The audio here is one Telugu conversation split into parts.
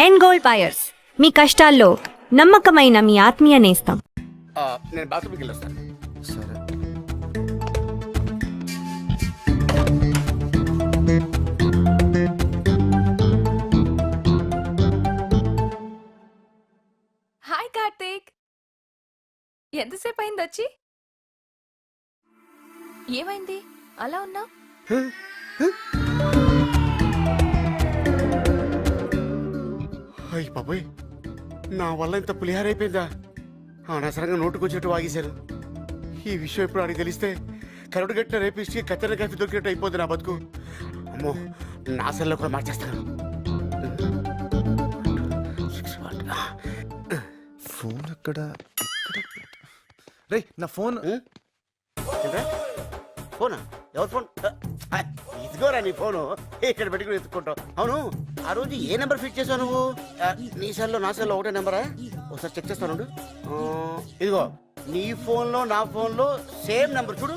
ఎండ్ గోల్డ్ బయర్స్, మీ కష్టాల్లో నమ్మకమైన మీ ఆత్మీయ నేస్తం. నేను బాత్రూమ్కి వెళ్ళొస్తాను. సరే. హాయ్ కార్తీక్, ఎంతసేపు అయింది వచ్చి? ఏమైంది అలా ఉన్నా? అయ్యి బాబోయ్, నా వల్ల ఇంత పులిహార అయిపోయిందా? అనవసరంగా నోటుకొచ్చినట్టు వాగేశారు. ఈ విషయం ఎప్పుడు అడిగి తెలిస్తే కరుడు గట్టిన రేపిస్ట్కి కత్తెర కాఫీ దొరికినట్టు అయిపోతుంది నా బతుకు. అమ్మో, నా సెల్లో కూడా మార్చేస్తాను. ఫోన్ ఎక్కడ? రే నా ఫోన్. ఫోనా? ఎవరు ఫోన్? ఇదిగోరా నీ ఫోను. ఇక్కడ పెట్టుకుని ఎత్తుకుంటావు. అవును, ఆ రోజు ఏ నెంబర్ ఫిట్ చేసావు నువ్వు? నీ సెల్లో నా సెల్లో ఒకటే నెంబరా? ఒకసారి చెక్ చేస్తాను. ఇదిగో నీ ఫోన్ లో నా ఫోన్ లో సేమ్ నెంబర్. చూడు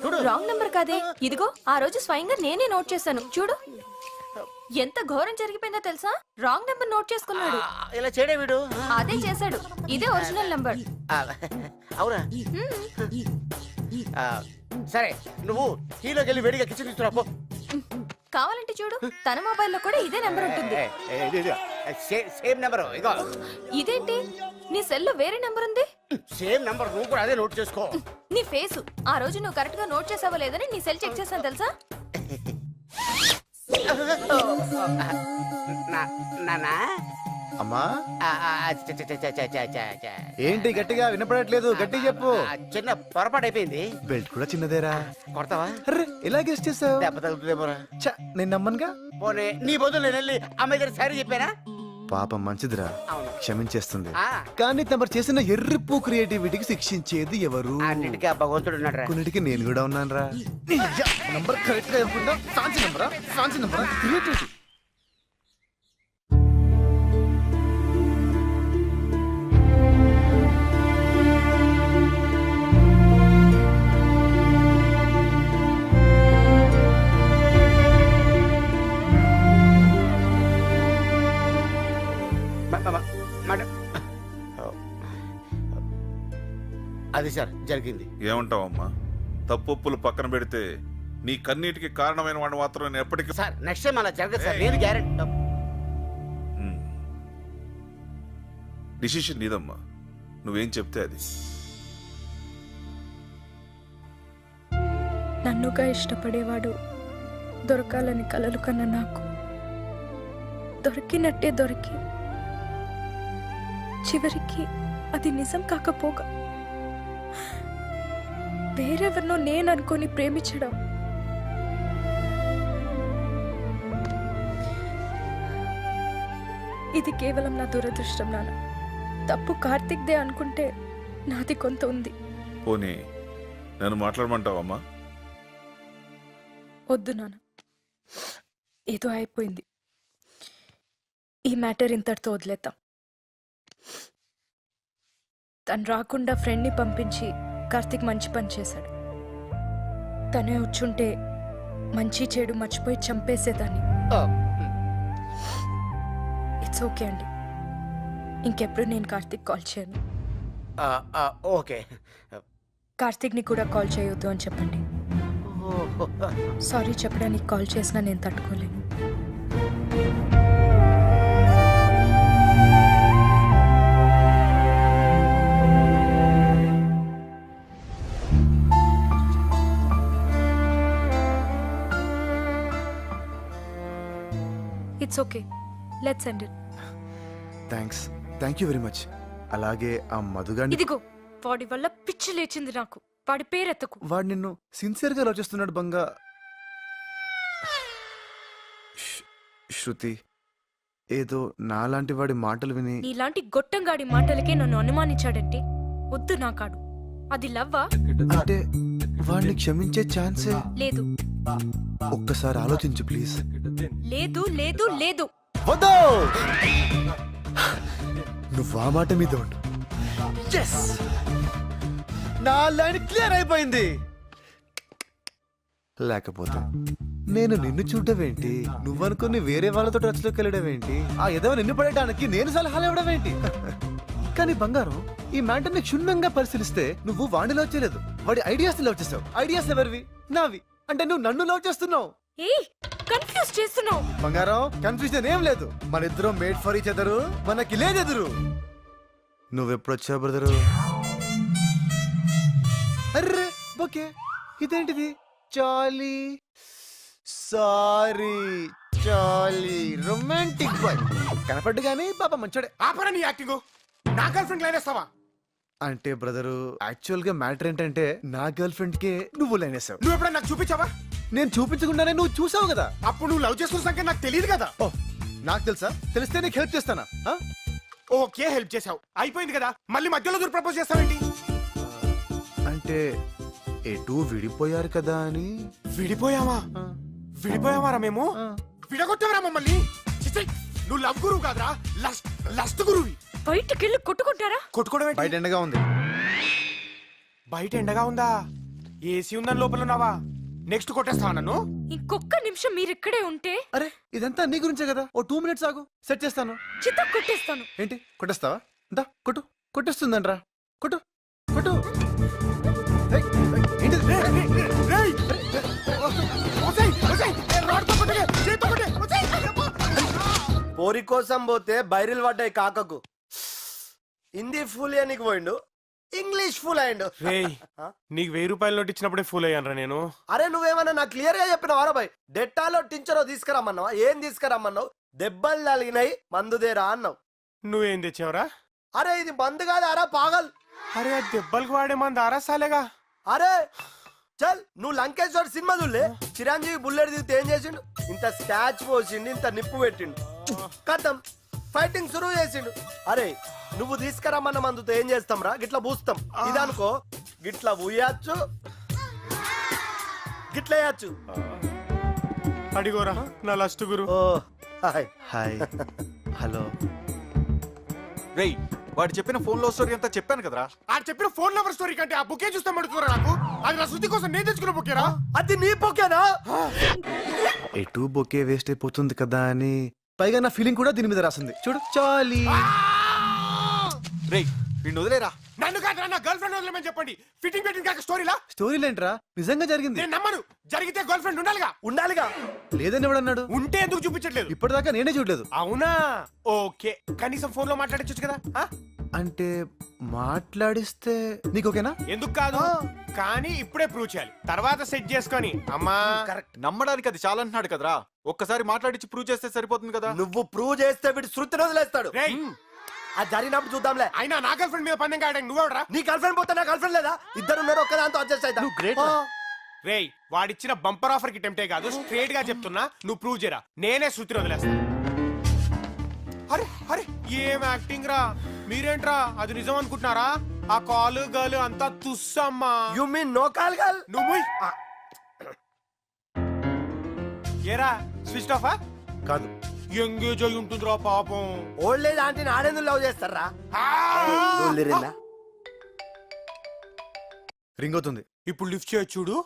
చూడు. రాంగ్ నెంబర్ కాదే, ఇదిగో ఆ రోజు స్వయంగా నేనే నోట్ చేశాను. చూడు ఎంత ఘోరం జరిగిపోయిందో తెలుసా? రాంగ్ నెంబర్ నోట్ చేసుకున్నాడు. ఇలా చేయడే వీడు. అదే చేశాడు. ఇదే ఒరిజినల్ నెంబర్. అవునా? సరే, నువ్వు కీలోకి వెళ్ళి వేడిగా కిచెన్ తీసుకురా పో. కావాలంటే చూడు, తన మొబైల్లో కూడా ఇదే నెంబర్ ఉంటుంది. Same number. ఇగో ఇదేంటి, నీ సెల్లో వేరే నెంబర్ ఉంది? సేమ్ నెంబర్, నువ్వు కూడా అదే నోట్ చేసుకో. నీ ఫేసు ఆ రోజు నువ్వు కరెక్ట్ గా నోట్ చేసావో లేదని నీ సెల్ చెక్ చేశాను తెలుసా? నానా అమ్మా, చ. ఏంటి గట్టిగా వినపడట్లేదు? గట్టి చెప్పు. చిన్న పొరపాటు అయిపోయింది. బెల్ట్ కూడా చిన్నదేరా. కొడతావా? అర్రే ఇలా గెస్ట్ చేసావు? దెబ్బ తగులుతుందేమోరా. ఛ, నేను నమ్మనుగా. పోనీ నీ బదులు నేను వెళ్ళి అమ్మాయి దగ్గర సారీ చెప్పానా? పాపం మంచిదిరా, అవును. క్షమించేస్తుంది. ఆ. కానీ తమరు చేసిన ఎర్రిప్పు క్రియేటివిటీకి శిక్షించేది ఎవరు? అన్నిటికీ ఆ భగవంతుడు ఉన్నాడు. కొన్నిటికి నేను కూడా ఉన్నాను రా. నంబర్ కరెక్ట్ గా అనుకుంటా. ఫ్యాన్సీ నంబరా క్రియేటివిటీ. అది సార్ జరిగింది. ఏమంటావమ్మా? తప్పులు పక్కన పెడితే నీ కన్నీటికి కారణమైన వాడు మాత్రం నేను ఎప్పటికీ. సార్ నెక్స్ట్ టైం అలా జరగదు సార్, నేను గ్యారెంటీ. డిసిషన్ నీదమ్మా, నువ్వేం చెప్తే అది. నన్నుగా ఇష్టపడేవాడు దొరకాలని కలలు కన్న నాకు దొరికినట్టే దొరికి చివరికి అది నిజం కాకపోగా వేరెవరినో నేను అనుకొని ప్రేమించడం ఇది కేవలం నా దురదృష్టం. నాన్న, తప్పు కార్తిక్దే అనుకుంటే నాది కొంత ఉంది. పోనీ నన్ను మాట్లాడమంటావమ్మా? వద్దు నాన్న, ఏదో అయిపోయింది. ఈ మ్యాటర్ ఇంతటితో వదిలేద్దాం. తను రాకుండా ఫ్రెండ్ని పంపించి కార్తిక్ మంచి పని చేశాడు. తనే వచ్చుంటే మంచి చెడు మర్చిపోయి చంపేసేదాన్ని. ఇట్స్ ఓకే అండి, ఇంకెప్పుడు నేను కార్తిక్ కాల్ చేయను. ఓకే. కార్తిక్ని కూడా కాల్ చేయొద్దు అని చెప్పండి. సారీ చెప్పడానికి కాల్ చేసినా నేను తట్టుకోలేను. It's okay, let's end it. Thank you very much. అలాగే ఆ మధుగాని. ఇదిగో వాడి వల్ల పిచ్చి లేచింది నాకు. వాడి పేరెత్తకు. వాడు నిన్ను సిన్సియర్ గా లవ్ చేస్తున్నాడు బంగా. శృతి, ఏదో నాలాంటి వాడి మాటలు విని. నీలాంటి గొట్టంగాడి మాటలకే నన్ను అనుమానించాడంటే వద్దు నాకాడు. అది లవ్వా? అంటే వాడిని క్షమించే ఛాన్సే లేదు. ఒక్కసారి ఆలోచించు ప్లీజ్. లేదు లేదు లేదు. వద్దు, నువ్వు ఆ మాట మీద ఉండు. yes, నా లైన్ క్లియర్ అయిపోయింది. లేకపోతే నేను నిన్ను చూడడం ఏంటి, నువ్వనుకుని వేరే వాళ్ళతో టచ్ లోకి వెళ్ళడం ఏంటి, ఆ ఎదవ నిన్ను పడేయడానికి నేను సలహాలు ఇవ్వడం ఏంటి? కానీ బంగారం, ఈ మ్యాటర్ ని క్షుణ్ణంగా పరిశీలిస్తే నువ్వు వాడిని లవ్ చేయలేదు, వాడి ఐడియాస్ లవ్ చేసావు. ఐడియాస్ ఎవరివి? నావి. అంటే నువ్వు నన్ను లవ్ చేస్తున్నావు. ఏయ్ కన్ఫ్యూజ్ చేస్తున్నావు. బంగారం, కన్ఫ్యూజన్ ఏం లేదు. మన ఇద్దరం మేడ్ ఫర్ ఈచ్ అదరు, మనకి లేదెదురు. నువ్వెప్పుడొచ్చావు బ్రదరు? అర్రే ఓకే, ఇదేంటిది? చాలీ సారీ చాలీ రొమాంటిక్ బాయ్. కనపడ్డు గానీ పాప మంచోడే. ఆపరా నీ యాక్టింగ్. నా గర్ల్ ఫ్రెండ్ లైన్ వేస్తావా? అంటే బ్రదరు, యాక్చువల్ గా మ్యాటర్ ఏంటంటే నా గర్ల్ ఫ్రెండ్ కే నువ్వు లైన్ వేసావు. నువ్వు ఎప్పుడైనా నాకు చూపించావా? నేను చూపించకుండానే నువ్వు చూసావు కదా. అప్పుడు నువ్వు లవ్ చేస్తున్న సంగతి నాకు తెలియదు కదా. ఓ, నాకు తెలుసా? తెలిస్తే నీకు హెల్ప్ చేస్తానా? ఆ? ఓకే, హెల్ప్ చేసావు, అయిపోయింది కదా. మళ్ళీ మధ్యలో దూరం ప్రపోజ్ చేస్తావేంటి? అంటే ఎటు విడిపోయారు కదా అని. విడిపోయావా? విడిపోయావారా మేము? విడగొట్టావరా మమ్మల్ని? చిచ్చీ, నువ్వు లవ్ గురువు కాదురా, లస్ట్ గురువి. బయటకెళ్ళి కొట్టుకుంటారా? కొట్టుకోవడం ఏంటి? బయట ఎండగా ఉంది. బయట ఎండగా ఉందా? ఏసీ ఉందని లోపల ఉన్నావా? నెక్స్ట్ కొట్టేస్తావా నన్ను? ఇంకొక్క నిమిషం మీరు ఇక్కడే ఉంటే అరే ఇదంతా నీ గురించే కదా. ఓ 2 minutes ఆగు, సెట్ చేస్తాను. చిత్త కొట్టేస్తాను. ఏంటి కొట్టేస్తావా? దా కొట్టు. కొట్టేస్తుందంట్రా. కొట్టు కొట్టు. ఏయ్, ఏయ్, ఏంటిది? రేయ్! ఒసేయ్, ఒసేయ్, ఏ రాడ్తో కొట్టకే, చేత్తో కొట్టే, ఒసేయ్! పోరి కోసం పోతే బైరిల్ పడ్డాయి కాకకు. హిందీ ఫుల్ నీకు పోయిండు, ఇంగ్లీష్ ఫుల్ అయ్యిండు. రేయ్, నీకు 1000 రూపాయలు నోట్ ఇచ్చినప్పుడే ఫుల్ అయ్యానరా నేను. అరే నువ్వేమన్నా నాకు క్లియర్ గా చెప్పినావా బాయ్? డెట్టాలో టించరో తీసుకురమ్మన్నావా? ఏం తీసుకురమ్మన్నావు? దెబ్బలు తలిగినాయి మందుదేరా అన్నావు. నువ్వేం తెచ్చావురా? అరే ఇది మందు కాదు అరా పాగల్. అరే ఆ దెబ్బలకు వాడే మంది ఆరాసాలేగా. అరే చల్, నువ్వు లంకేశ్వర్ సినిమా చూడలే? చిరంజీవి బుల్లెట్ దిగితే ఏం చేసిండు? ఇంత స్కాచ్ పోసిండు, ఇంత నిప్పు పెట్టిండు, కథం ఫైటింగ్ సురువు చేసిండు. అరే నువ్వు తీసుకురమ్మన్న మందుతో ఏం చేస్తాం రా? గిట్లా పూస్తాం. ఇదనుకో గిట్లా ఊయచ్చు, గిట్లా వేయచ్చు. అడిగోరా నా లస్ట్ గురు. ఓ హాయ్. Hi hello. రేయ్, వాడు చెప్పిన ఫోన్ లో స్టోరీ అంతా చెప్పాను కదరా. ఆ చెప్పిన ఫోన్ నెంబర్ స్టోరీ కంటే ఆ బుకే చూస్తే మడుతురా నాకు. అది నా శృతి కోసం నేను తెచ్చుకున్న బుకేరా. అది నీ పొకేనా? ఎటు బొకే వేస్ట్ అయిపోతుంది కదా అని. పైగా నా ఫీలింగ్ కూడా దీని మీద రాసింది చూడు. చాలీ. రేయ్, వీడిని వదిలేరా. నన్ను కాదురా, నా గర్ల్ ఫ్రెండ్ వదిలేమని చెప్పండి. ఫిట్టింగ్ పెట్టింగ్ కాక స్టోరీలా? స్టోరీలేంట్రా, నిజంగా జరిగింది. నేను నమ్మను. జరిగితే గర్ల్ ఫ్రెండ్ ఉండాలిగా. ఉండాలిగా. లేదని ఎవడన్నాడు? ఉంటే ఎందుకు చూపించట్లేదు? ఇప్పటిదాకా నేనే చూడలేదు. అవునా? ఓకే, కనీసం ఫోన్ లో మాట్లాడచ్చు కదా. ఆ? అంటే మాట్లాడిస్తే నీకు ఓకేనా? ఎందుకు కాదు, కానీ ఇప్పుడే ప్రూవ్ చేయాలి, తర్వాత సెట్ చేసుకొని. అమ్మా కరెక్ట్. నమ్మడానికి అది చాలా అంటున్నాడు కదరా. ఒక్కసారి మాట్లాడించి ప్రూవ్ చేస్తే సరిపోతుంది కదా. నువ్వు ప్రూవ్ చేస్తే వీడు శృతిని వదిలేస్తాడు. రేయ్, అది జరిగినప్పుడు చూద్దాంలే. అయినా నా గర్ల్ ఫ్రెండ్ మీద పందెం కాయడానికి నువ్వెవడరా? నీ గర్ల్ ఫ్రెండ్ పోతే నా గర్ల్ ఫ్రెండ్ లేదా? ఇద్దరు ఉన్నారు, ఒక్క దాంతో అడ్జస్ట్ అవుతా. నువ్వు great రా. రేయ్, వాడిచ్చిన బంపర్ ఆఫర్ కి టెంప్టే కాదు, స్ట్రేట్ గా చెప్తున్నా, నువ్వు ప్రూవ్ చేయరా, నేనే శృతిని వదిలేస్తా. అరే అరే ఏం యాక్టింగ్ రా మీరేంట్రా? అది నిజం అనుకుంటున్నారా? ఆ కాలు గర్ల్ అంతా తుస్సమ్మా. You mean no call girl? నువ్వు ఏరా స్విచ్ ఆఫా? కాదు. ఎంగేజ్ అయి ఉంటుందిరా పాపం. ఓల్డ్ ఏజ్ ఆంటీని ఆడేందుకు లవ్ చేస్తారా? రింగ్ అవుతుంది. ఇప్పుడు లిఫ్ట్ చేయొచ్చు చూడు.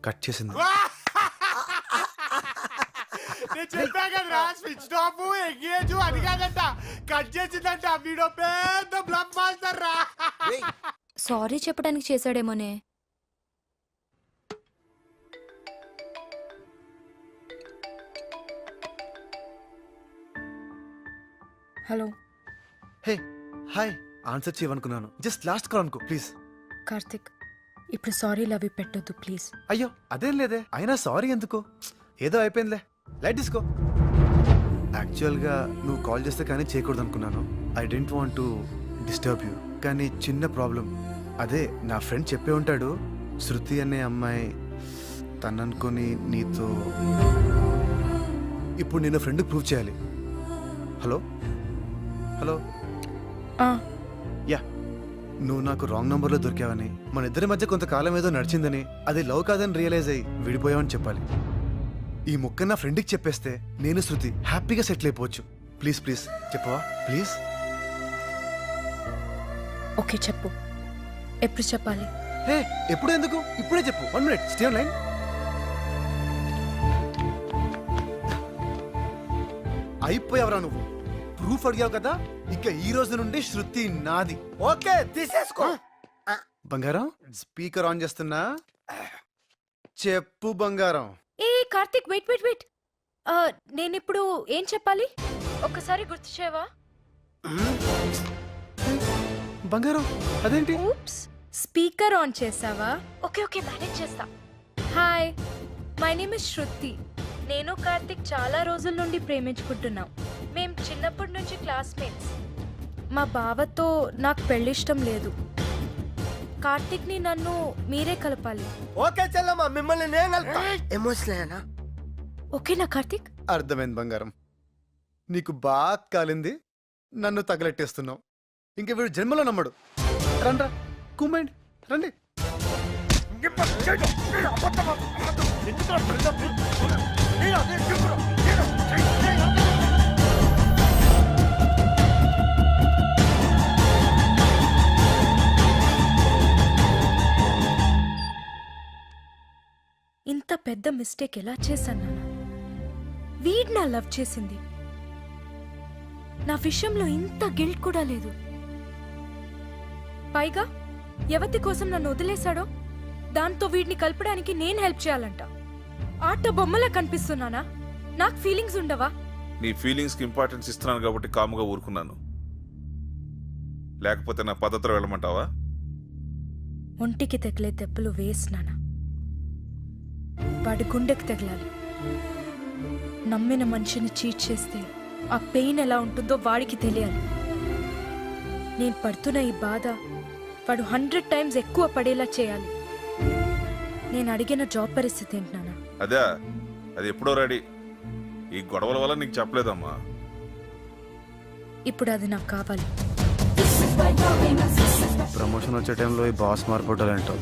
కట్ చేసింది. నేను చెప్పా కదరా, స్విచ్ ఆఫ్ ఎంగేజ్ అది కాదంట, కట్ చేసిందంట. వీడో పెద్ద బ్లఫ్ మాస్టర్ రా. సారీ చెప్పడానికి చేశాడేమోనే. Hello hey hi. ఆన్సర్ చేయమనుకున్నాను. జస్ట్ లాస్ట్ కాల్ అనుకో ప్లీజ్. కార్తిక్, ఇప్పుడు సారీ లవ్ పెట్టొద్దు ప్లీజ్. అయ్యో అదేం లేదే. అయినా సారీ ఎందుకు? ఏదో అయిపోయిందిలే, లైట్ తీసుకో. యాక్చువల్గా నువ్వు కాల్ చేస్తే కానీ చేయకూడదు అనుకున్నాను. I don't want to disturb you. కానీ చిన్న ప్రాబ్లం. అదే నా ఫ్రెండ్ చెప్పే ఉంటాడు, శృతి అనే అమ్మాయి తననుకొని నీతో. ఇప్పుడు నేను ఫ్రెండ్ ప్రూవ్ చేయాలి. Hello hello. యా, నువ్వు నాకు రాంగ్ నంబర్లో దొరికావని, మన ఇద్దరి మధ్య కొంతకాలం ఏదో నడిచిందని, అది లవ్ కాదని రియలైజ్ అయ్యి విడిపోయావని చెప్పాలి. ఈ ముక్క నా ఫ్రెండ్కి చెప్పేస్తే నేను శృతి హ్యాపీగా సెటిల్ అయిపోవచ్చు. ప్లీజ్ ప్లీజ్ చెప్పవా ప్లీజ్. ఓకే చెప్పు, ఎప్పుడు చెప్పాలి? హే ఎప్పుడు ఎందుకు, ఇప్పుడే చెప్పు. 1 minute, స్టే ఆన్ లైన్. అయిపోయావరా నువ్వు. ప్రూఫ్ అడిగావు కదా, ఇక ఈ రోజు నుండి శృతి నాది. ఓకే తీసేసుకో. బంగారం స్పీకర్ ఆన్ చేస్తున్నా, చెప్పు బంగారం. ఏ కార్తిక్, వెయిట్ వెయిట్ వెయిట్. నేను ఇప్పుడు ఏం చెప్పాలి ఒక్కసారి గుర్తు చేయవా? బంగారం అదేంటి? ఊప్స్, స్పీకర్ ఆన్ చేసావా? ఓకే ఓకే, మేనేజ్ చేస్తా. హాయ్, మై నేమ్ ఇస్ శృతి. నేను కార్తిక్ చాలా రోజుల నుండి ప్రేమించుకుంటున్నాం. మేం చిన్నప్పటి నుంచి క్లాస్మేట్స్. మా బావతో నాకు పెళ్ళిష్టం లేదు. కార్తిక్ని నన్ను మీరే కలపాలి. ఓకే చెల్లమ్మ, మిమ్మల్ని నేను కలుపుతా. ఎమోషనల్ ఓకేనా కార్తిక్? అర్థమైంది బంగారం. నీకు బాగా కాలింది, నన్ను తగలెట్టేస్తున్నావు. ఇంక వీడు జన్మలో నమ్మడు. రండ్రా కూమెండి, రండి. ఇంత పెద్ద మిస్టేక్ ఎలా చేశాను నాన్న? వీడ్ నా లవ్ చేసింది. నా విషయంలో ఇంత గిల్ట్ కూడా లేదు. పైగా ఎవతి కోసం నన్ను వదిలేశాడో దాంతో వీడిని కలపడానికి నేను హెల్ప్ చేయాలంట. ఆట బొమ్మలా కనిపిస్తున్నానా? నాకు ఫీలింగ్స్ ఉండవా? నీ ఫీలింగ్స్కి ఇంపార్టెన్స్ ఇస్తున్నాను కాబట్టి కాముగా ఊరుకున్నాను. లేకపోతే నా పద్ధతిలో వెళ్ళమంటావా? ఒంటికి తగిలే దెబ్బలు వేసినానా, వాడి గుండెకి తగలాలి. నమ్మిన మనిషిని చీట్ చేస్తే ఆ పెయిన్ ఎలా ఉంటుందో వాడికి తెలియాలి. నేను పడుతున్న ఈ బాధ వాడు 100 times ఎక్కువ పడేలా చేయాలి. నేను అడిగిన జాబ్ పరిస్థితి ఏంటి నాన్న? అదే, అది ఎప్పుడో రెడీ. ఈ గొడవల వల్ల నీకు చెప్పలేదమ్మా. ఇప్పుడు అది నాకు కావాలి. ప్రమోషన్ వచ్చే టైంలో ఈ బాస్ మార్పుటాలంటావు.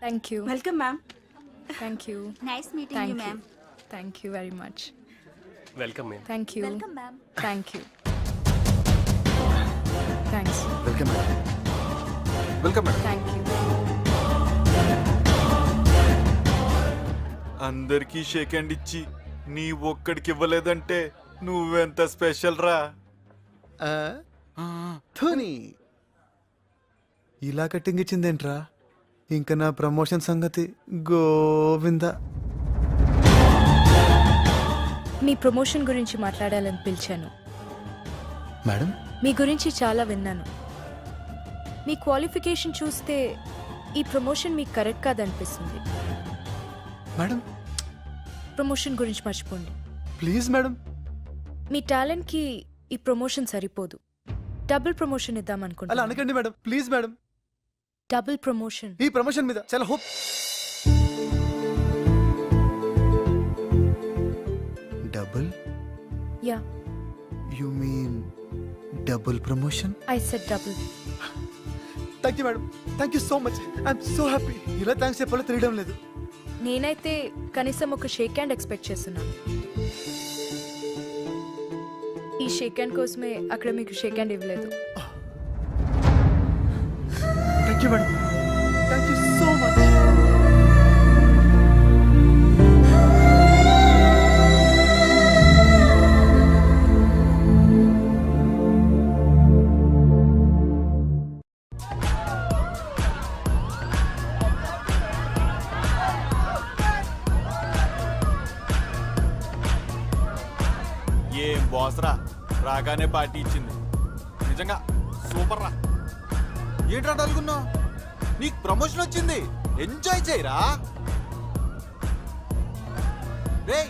Thank you. Welcome ma'am. Thank you. Nice meeting thank you you. Ma'am. Thank you very much. Welcome ma'am. Thank you. Welcome ma'am. Thank you. Thanks. Welcome madam. Welcome madam. Thank you. అందరికీ షేక్ హ్యాండ్ ఇచ్చి నీ ఒక్కడికి ఇవ్వలేదంటే నువ్వెంత స్పెషల్ రా. ధోని ఇలా కట్టింగ్ ఇచ్చిందేంట్రా? ఇంకా నా ప్రమోషన్ సంగతి గోవిందా. మీ ప్రమోషన్ గురించి మాట్లాడాలని పిలిచాను. మేడం మీ గురించి చాలా విన్నాను. మీ క్వాలిఫికేషన్ చూస్తే ఈ ప్రమోషన్ మీకు కరెక్ట్ కాదనిపిస్తుంది. మేడం ప్రమోషన్ గురించి మర్చిపోండి. Please madam. మీ టాలెంట్కి ఈ ప్రమోషన్ సరిపోదు. డబుల్ ప్రమోషన్ ఇద్దాం అలా అనుకుంటున్నాను. అనకండి madam, please madam. Double promotion. ఈ ప్రమోషన్ మీద చాలా hope. Double? Yeah, you mean double promotion? I said double. Thank you madam, thank you so much. I'm so happy. ఇలా థ్యాంక్స్ చెప్పాలో తెలియడం లేదు. నేనైతే కనీసం ఒక షేక్ హ్యాండ్ ఎక్స్పెక్ట్ చేస్తున్నాను. ఈ షేక్ హ్యాండ్ కోసమే అక్కడ మీకు షేక్ హ్యాండ్ ఇవ్వలేదు. Thank you madam, thank you so much. ఏం బాస్ రా, రాగానే పార్టీ ఇచ్చింది. నిజంగా సూపర్ రా. ఏంట్రా తలుగున్నావు? నీకు ప్రమోషన్ వచ్చింది, ఎంజాయ్ చేయరా. రేయ్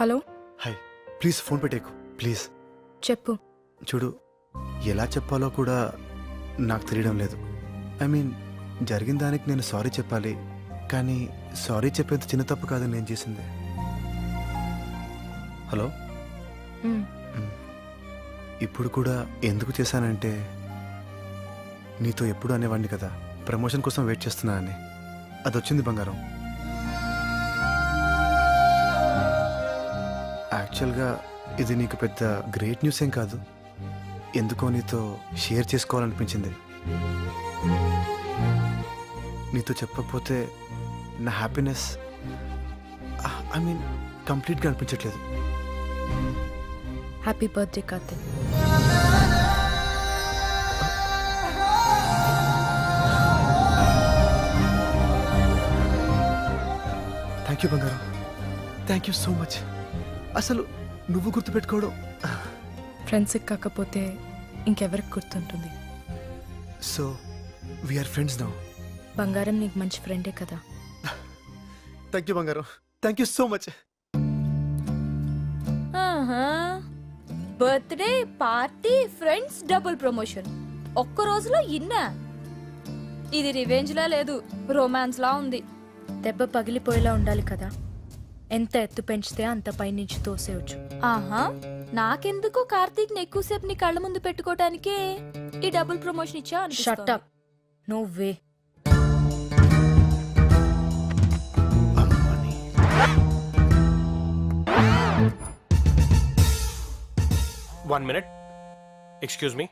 హలో హాయ్, ప్లీజ్ ఫోన్ పెట్టేకు ప్లీజ్. చెప్పు. చూడు, ఎలా చెప్పాలో కూడా నాకు తెలియడం లేదు. ఐ మీన్, జరిగిన దానికి నేను సారీ చెప్పాలి, కానీ సారీ చెప్పేంత చిన్న తప్పు కాదని నేను చేసింది. హలో, మ్, ఇప్పుడు కూడా ఎందుకు చేశానంటే, నీతో ఎప్పుడు అనేవాడిని కదా ప్రమోషన్ కోసం వెయిట్ చేస్తున్నా అని. అది వచ్చింది బంగారం. యాక్చువల్గా ఇది నీకు పెద్ద గ్రేట్ న్యూస్ ఏం కాదు, ఎందుకో నీతో షేర్ చేసుకోవాలనిపించింది. నీతో చెప్పకపోతే నా హ్యాపీనెస్ ఐ మీన్ కంప్లీట్గా అనిపించట్లేదు. Happy birthday Karthik. Thank you బంగారం, థ్యాంక్ యూ సో మచ్. అసలు నువ్వు గుర్తుపెట్టుకోవడం. ఫ్రెండ్స్కి కాకపోతే ఇంకెవరికి గుర్తుంటుంది? So we are friends now. బంగారం నీకు మంచి ఫ్రెండే కదా. థ్యాంక్ యూ బంగారం, thank you so much. Birthday party friends double promotion ఒక్క రోజులో ఇన్నా. ఇది రివెంజ్ లా లేదు, రొమాన్స్ లా ఉంది. దెబ్బ పగిలిపోయేలా ఉండాలి కదా. ఎంత ఎత్తు పెంచితే అంత పైనుంచి తోసేయచ్చు. ఆహా, నాకెందుకో కార్తీక్ ని ఎక్కువసేపు నీ కళ్ళ ముందు పెట్టుకోవటానికే ఈ డబుల్ ప్రమోషన్ ఇచ్చా. Shut up. No way. One minute, excuse me.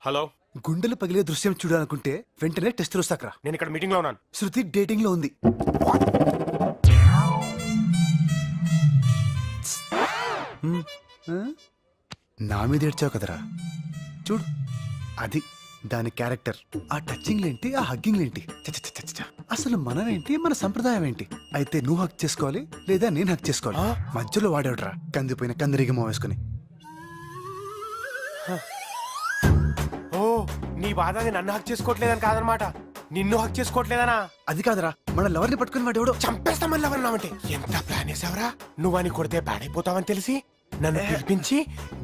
Hello, గుండెలు పగిలే దృశ్యం చూడాలనుకుంటే వెంటనే టెస్ట్ రోజుకరా. నేను ఇక్కడ మీటింగ్ లో ఉన్నాను. శృతి డేటింగ్ లో ఉంది. నా మీద ఏడ్చావు కదరా, చూడు అది దాని క్యారెక్టర్. ఆ టచింగ్ ఏంటి, ఆ హగ్గింగ్ ఏంటి, అసలు మనమేంటి, మన సంప్రదాయం ఏంటి? అయితే నువ్వు హక్ చేసుకోవాలి లేదా నేను హక్ చేసుకోవాలి? మధ్యలో వాడేవడరా కందిపోయిన కందిరిగమో వేసుకుని. ఓ, నీ బాధ అది నన్ను హక్ చేసుకోవట్లేదని కాదనమాట, నిన్ను హక్ చేసుకోవట్లేదనా? అది కాదురా, మన లవర్ని పట్టుకుని వాడేవాడు. చంపేస్తామని ఎవరన్నావంటే ఎంత ప్లాన్ వేసావరా? నువ్వు అని కొడితే పాడైపోతావని తెలిసి నన్ను పిలిపించి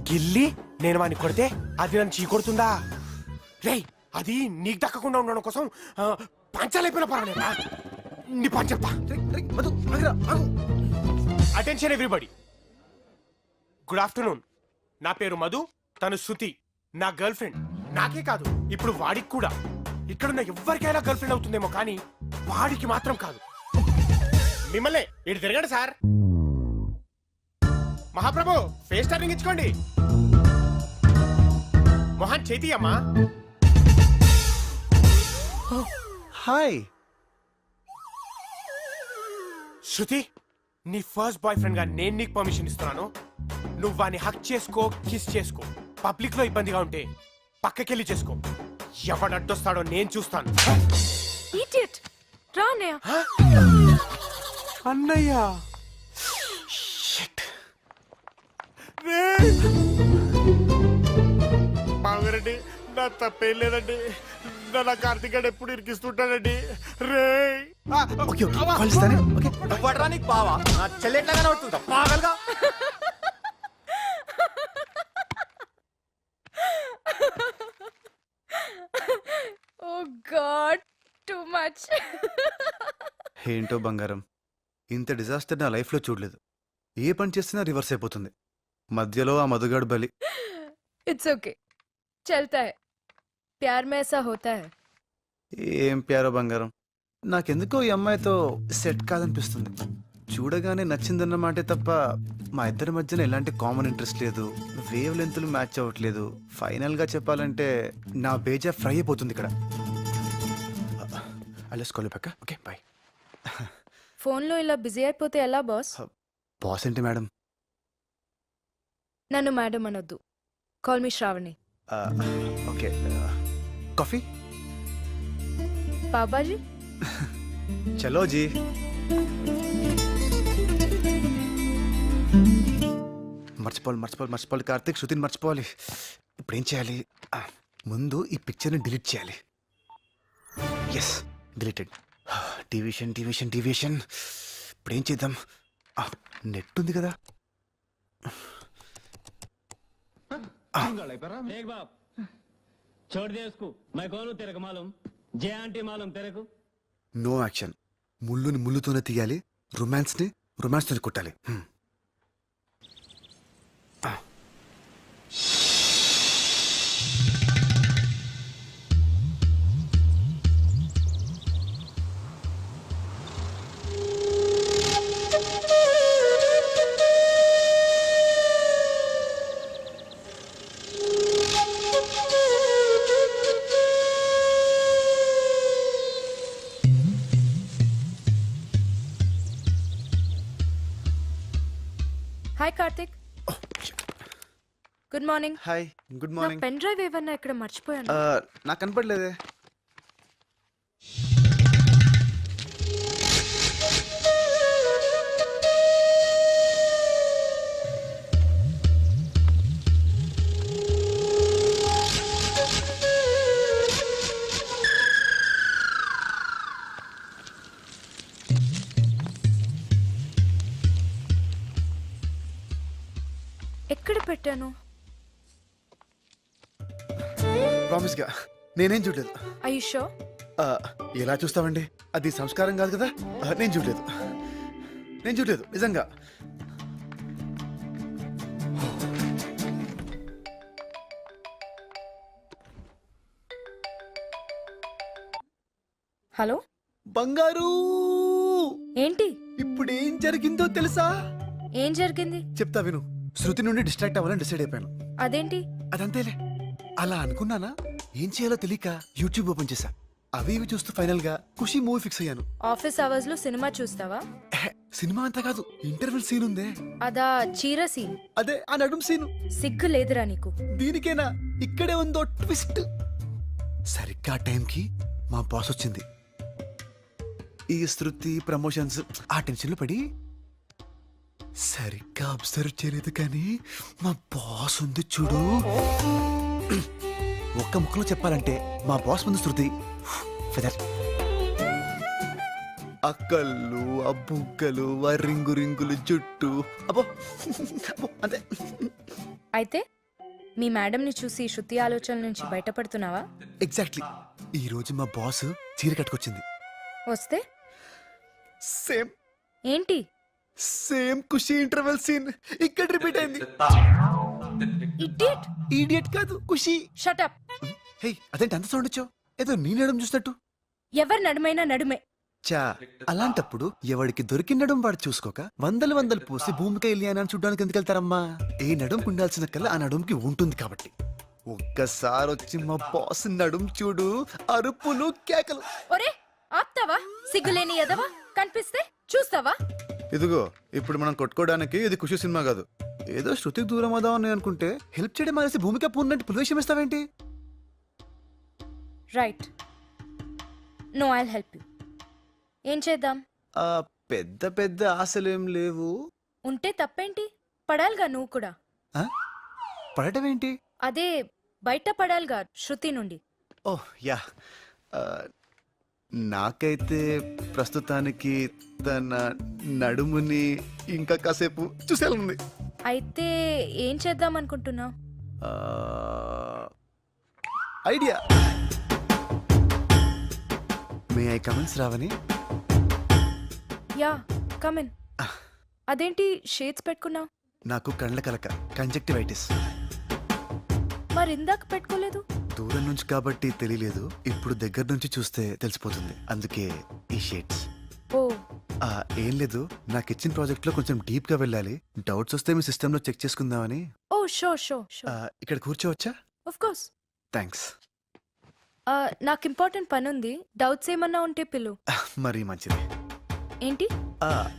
గిల్లి నేను వాని కొడితే అది నన్ను చీకొడుతుందా? రేయ్, అది నీకు దక్కకుండా ఉండడం కోసం పంచాలైపోయిన పర్వాలేదా? నీ పంచప్ప. Attention everybody, good afternoon. నా పేరు మధు, తను శృతి, నా గర్ల్ ఫ్రెండ్. నాకే కాదు, ఇప్పుడు వాడికి కూడా. ఇక్కడున్న ఎవరికైనా గర్ల్ ఫ్రెండ్ అవుతుందేమో కానీ వాడికి మాత్రం కాదు. మిమ్మల్ని ఇటు తిరగండి సార్. మహాప్రభు, ఫేస్ టర్నింగ్ ఇచ్చుకోండి. మొహన్ చేతి అమ్మా. హాయ్ శృతి, నీ ఫస్ట్ బాయ్ ఫ్రెండ్ గా నేను నీకు పర్మిషన్ ఇస్తున్నాను. నువ్వు వాని హక్ చేసుకో, కిస్ చేసుకో. పబ్లిక్ లో ఇబ్బందిగా ఉంటే పక్కకెళ్ళి చేసుకో. ఎవడు అడ్డొస్తాడో నేను చూస్తాను. ఇడియట్. రా అన్నయ్య. అన్నయ్య, బావరెడ్డి, నా తప్పేం లేదండి. నా కార్తీక్ గడు ఎప్పుడు ఇరికిస్తుంటాడండి. రే ఓకే ఓకే కాల్ ఇస్తానే. ఓకే నీకు బావా నా చెల్లెట్లాగానే అవుతుందా పాగల్గా? ఓ గాడ్, టూ మచ్. ఏంటో బంగారం, ఇంత డిజాస్టర్ నా లైఫ్లో చూడలేదు. ఏ పని చేసినా రివర్స్ అయిపోతుంది. మధ్యలో ఆ మధుగాడు బలి. ఇట్స్ ఓకే, చల్తా హై. ప్యార్ మే ఐసా హోతా హై. ఏం ప్యారో బంగారం, నాకెందుకో ఈ అమ్మాయితో సెట్ కాదనిపిస్తుంది. చూడగానే నచ్చిందన్నమాటే తప్ప మా ఇద్దరి మధ్యన ఎలాంటి కామన్ ఇంట్రెస్ట్ లేదు, వేవ్ లెంత్లు మ్యాచ్ అవ్వట్లేదు. ఫైనల్గా చెప్పాలంటే నా బేజా ఫ్రై అయిపోతుంది ఇక్కడ. అలెస్కోలే పక్క. Okay boy. ఫోన్లో ఇలా బిజీ అయిపోతే ఎలా బాస్? బాస్ ఏంటి మేడం? నన్ను మేడం అనొద్దు. Call me Shravani. Okay, coffee? బాబాజీ. చలో జీ. మర్చిపోవాలి కార్తీక్, శృతిని మర్చిపోవాలి. ఇప్పుడు ఏం చేయాలి? ముందు ఈ పిక్చర్ని డిలీట్ చేయాలి. Yes, deleted. డివిషన్. ఇప్పుడు ఏం చేద్దాం? నెట్ ఉంది కదా. देख बाप छोड़ दे उसको मैं कौन हूँ तेरे को मालूम जे आंटी मालूम तेरे को నో యాక్షన్. ముళ్ళుని ముళ్ళుతోనే తీయాలి, రొమాన్స్ని రొమాన్స్తోనే కొట్టాలి. Hi Karthik. Good morning. Hi, good నా మార్నింగ్. పెన్ డ్రైవ్ ఏమన్నా ఇక్కడ మర్చిపోయాను. నాకు కనపడలేదే. ఎక్కడ పెట్టాను? ప్రామిస్గా నేనేం చూడలేదు. I show? ఎలా చూస్తామండి, అది సంస్కారం కాదు కదా. నేను చూడలేదు, నేను చూడలేదు నిజంగా. హలో బంగారు, ఏంటి? ఇప్పుడు ఏం జరిగిందో తెలుసా? ఏం జరిగింది? చెప్తా విను. శృతి నుండి డిస్ట్రాక్ట్ అవ్వాలని డిసైడ్ అయిపోయాను. అదేంటి? అదంతేలే. అలా అనుకున్నానా, ఏం చేయాలో తెలియక యూట్యూబ్ ఓపెన్ చేశా. అవి ఇవి చూస్తూ ఫైనల్ గా ఖుషి మూవీ ఫిక్స్ అయ్యాను. ఆఫీస్ అవర్స్ లో సినిమా చూస్తావా? సినిమా అంతా కాదు, ఇంటర్వెల్ సీన్ ఉందే, అదా చీర సీన్? అదే ఆ నడుం సీను. సిగ్గు లేదురా నీకు? దీనికేనా ఇక్కడే ఉందో ట్విస్ట్. సరిగ్గా టైంకి మా బాస్ వచ్చింది. ఈ శృతి ప్రమోషన్స్ ఆ టెన్షన్ లో పడి సరిగ్గా అబ్జర్వ్ చేయలేదు, కానీ మా బాస్ ఉంది చూడు. ఒక్క ముక్కలో చెప్పాలంటే మా బాస్ ముందు శృతి ఫెదర్. అక్కళ్ళు, ఆ బుగ్గలు, ఆ రింగు రింగులు జుట్టు, అబ్బో అబ్బో, అంతే. అయితే మీ మేడంని చూసి శృతి ఆలోచనల నుంచి బయటపడుతున్నావా? ఎగ్జాక్ట్లీ. ఈ రోజు మా బాస్ చీర కట్టుకొచ్చింది. వస్తే సేమ్ ఏంటి? సేమ్ ఖుషి ఇంటర్వెల్ సీన్ ఇక్కడ రిపీట్ అయింది. ఇడియట్. ఈడియట్ కాదు, ఖుషి. Shut up. హే, అదేంటి అంత సౌండ్ వచ్చావు? ఏదో నీ నడుము చూసినట్టు. ఎవరి నడుమైనా నడుమే. చా, అలాంటప్పుడు ఎవడికి దొరికిన నడుము వాడు చూసుకోక వందలు వందలు పోసి భూమికి వెళ్ళి అని చూడడానికి ఎందుకు వెళ్తారమ్మా? ఏ నడుముకు ఉండాల్సిన కల్లా ఆ నడుముకి ఉంటుంది కాబట్టి. ఒక్కసారి వచ్చి మా బాస్ నడుము చూడు, అరుపులు కేకలు. ఒరే ఆప్తావా? సిగ్గులేని ఎదవా, కనిపిస్తే చూస్తావా? ఇదిగో, ఇప్పుడు మనం కొట్టుకోవడానికి ఇది ఖుషి సినిమా కాదు. ఏదో శృతికి దూరం అవుదామని అనుకుంటే హెల్ప్ చేయడం మానేసి భూమిక పూర్ణంటే పులివేషం ఇస్తావేంటి? Right. No, I'll help you. ఏం చేద్దాం? పెద్ద పెద్ద ఆశలేం లేవు. ఉంటే తప్పేంటి? పడాలిగా నువ్వు కూడా. ఆ? పడటం ఏంటి? అదే బయట పడాలిగా శృతి నుండి. ఓహ్ యా. ఆ, నాకైతే ప్రస్తుతానికి తన నడుముని ఇంకా కాసేపు చూసేయాలనుంది. అయితే ఏం చేద్దాం అనుకుంటున్నావు? ఐడియా. మే ఐ కమెంట్స్ రావని? Yeah, come in. అదేంటి షేడ్స్ పెట్టుకున్నావు? నాకు కళ్ళ కలక, కంజక్టివైటిస్. మరి ఇందాక పెట్టుకోలేదు? దూరం నుంచి కాబట్టి తెలియలేదు, ఇప్పుడు దగ్గర నుంచి చూస్తే తెలిసిపోతుంది, అందుకే ఈ షేడ్స్. ఓ, ఏం లేదు, నాకు ఇచ్చిన ప్రాజెక్ట్ లో కొంచెం డీప్ గా వెళ్ళాలి. డౌట్స్ వస్తే మీ సిస్టమ్ లో చెక్ చేసుకుందామని. Oh show show show. ఇక్కడ కూర్చోవచ్చా? Of course. థ్యాంక్స్. నాకు ఇంపార్టెంట్ పని ఉంది, డౌట్స్ ఏమన్నా ఉంటే పిలు. మరీ మంచిది. ఏంటి?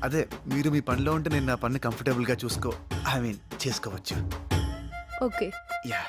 అదే, మీరు మీ పనిలో ఉంటే నేను నా పని కంఫర్టబుల్ గా చేసుకోవచ్చు. ఓకే. యా.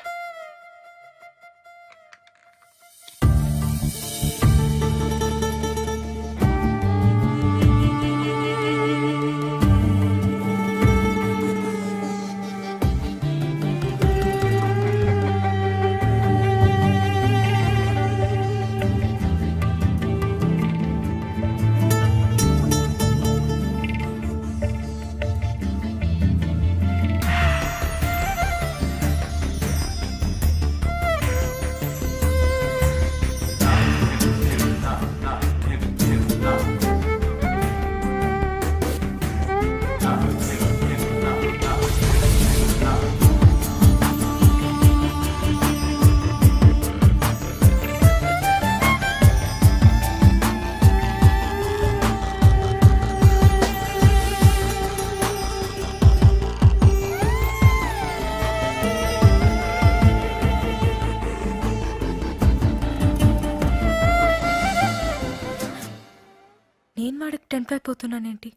నేను వాడికి టెంప్ట్ అయిపోతున్నానేంటి?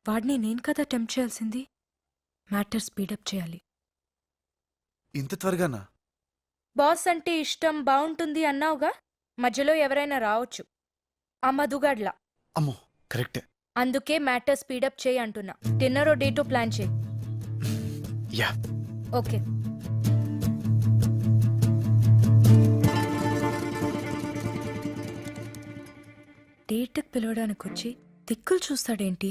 వాడిని నేను కదా టెంప్ట్ చేయాల్సింది. మ్యాటర్ స్పీడప్ చేయాలి. ఇంత త్వరగానా? బాస్ అంటే ఇష్టం, బాగుంటుంది అన్నావుగా, మధ్యలో ఎవరైనా రావచ్చు. ఆ మధుగాడ్లా. అమ్మో కరెక్టే. అందుకే మ్యాటర్ స్పీడప్ చేయి అంటున్నా. డిన్నర్ డేటో ప్లాన్ చేయి. యా. ఓకే. డేట్కి పిలవడానికి వచ్చి దిక్కులు చూస్తాడేంటి?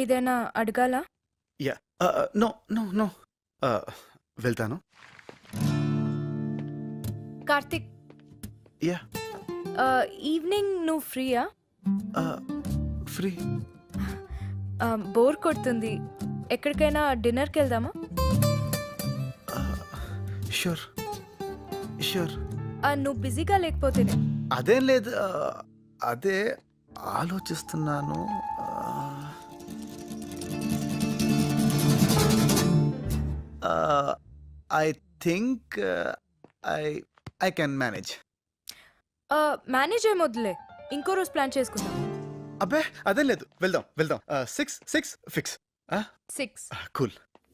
ఏదైనా అడగాలా? యా. No no no. వెళ్తాను. కార్తిక్, యా. ఈవినింగ్ నువ్వు ఫ్రీయా? ఫ్రీ. బోర్ కొడుతుంది. ఎక్కడికైనా డిన్నర్కి వెళ్దామా? Sure sure. నువ్వు బిజీగా లేకపోతేనే. అదేం లేదు. అదే ఆలోచిస్తున్నాను. I think I can manage. Manage ఏమొద్దులే, ఇంకో రోజు ప్లాన్ చేసుకుందాం. అబ్బే అదేం లేదు, వెళ్దాం వెళ్దాం. 6 ఫిక్స్. 6. కూల్.